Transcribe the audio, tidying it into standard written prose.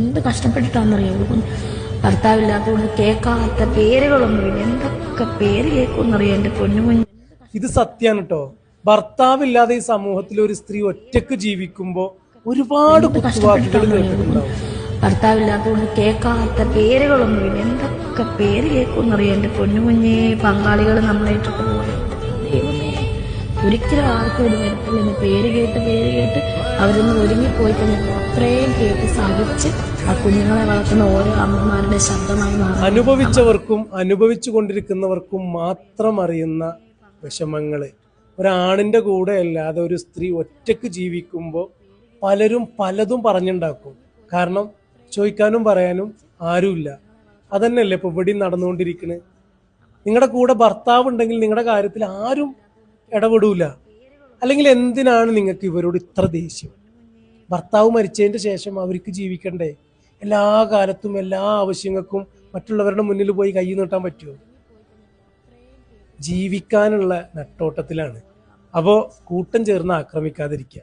എന്ത് കഷ്ടപ്പെട്ടിട്ടാണെന്നറിയാമോ ഭർത്താവില്ലാത്തതുകൊണ്ട് കേൾക്കാത്ത പേരുകളൊന്നുമില്ല. എന്തൊക്കെ പേര് കേൾക്കുമെന്നറിയാം എൻ്റെ പൊന്നുകുഞ്ഞ്. ഇത് സത്യാണ് കേട്ടോ. ഭർത്താവില്ലാതെ ഈ സമൂഹത്തിൽ ഒരു സ്ത്രീ ഒറ്റക്ക് ജീവിക്കുമ്പോൾ ഒരുപാട് കുത്തുവാക്കുകൾ കേട്ടിട്ടുണ്ടാവും. ഭർത്താവില്ലാത്തതുകൊണ്ട് കേൾക്കാത്ത പേരുകളൊന്നുമില്ല. എന്തൊക്കെ പേര് കേൾക്കുമെന്നറിയാം എൻ്റെ പൊന്നുകുഞ്ഞെ. പങ്കാളികൾ നമ്മളായിട്ടൊക്കെ പോയി ദൈവമേ, ഒരിക്കലും ആർക്കും ഇത് വരത്തില്ല. പേര് കേട്ട് അവരൊന്ന് ഒരുങ്ങിപ്പോയി കഴിഞ്ഞപ്പോൾ അത്രയും കേട്ട് സഹിച്ച് ആ കുഞ്ഞുങ്ങളെ വളർത്തുന്ന ഓരോ അമ്മമാരുടെ ശബ്ദമായി മാറും. അനുഭവിച്ചവർക്കും അനുഭവിച്ചു കൊണ്ടിരിക്കുന്നവർക്കും മാത്രം അറിയുന്ന വിഷമങ്ങള്. ഒരാണിന്റെ കൂടെ അല്ലാതെ ഒരു സ്ത്രീ ഒറ്റക്ക് ജീവിക്കുമ്പോൾ പലരും പലതും പറഞ്ഞുണ്ടാക്കും. കാരണം ചോദിക്കാനും പറയാനും ആരുമില്ല. അതന്നെയല്ലേ ഇപ്പൊ ഇവിടെ നടന്നുകൊണ്ടിരിക്കുന്നത്. നിങ്ങളുടെ കൂടെ ഭർത്താവ് ഉണ്ടെങ്കിൽ നിങ്ങളുടെ കാര്യത്തിൽ ആരും ഇടപെടൂല. അല്ലെങ്കിൽ എന്തിനാണ് നിങ്ങൾക്ക് ഇവരോട് ഇത്ര ദേഷ്യം? ഭർത്താവ് മരിച്ചതിന്റെ ശേഷം അവർക്ക് ജീവിക്കണ്ടേ? എല്ലാ കാലത്തും എല്ലാ ആവശ്യങ്ങൾക്കും മറ്റുള്ളവരുടെ മുന്നിൽ പോയി കൈ നീട്ടാൻ പറ്റുമോ? ജീവിക്കാനുള്ള നെട്ടോട്ടത്തിലാണ്. അപ്പോൾ കൂട്ടം ചേർന്ന് ആക്രമിക്കാതിരിക്കുക.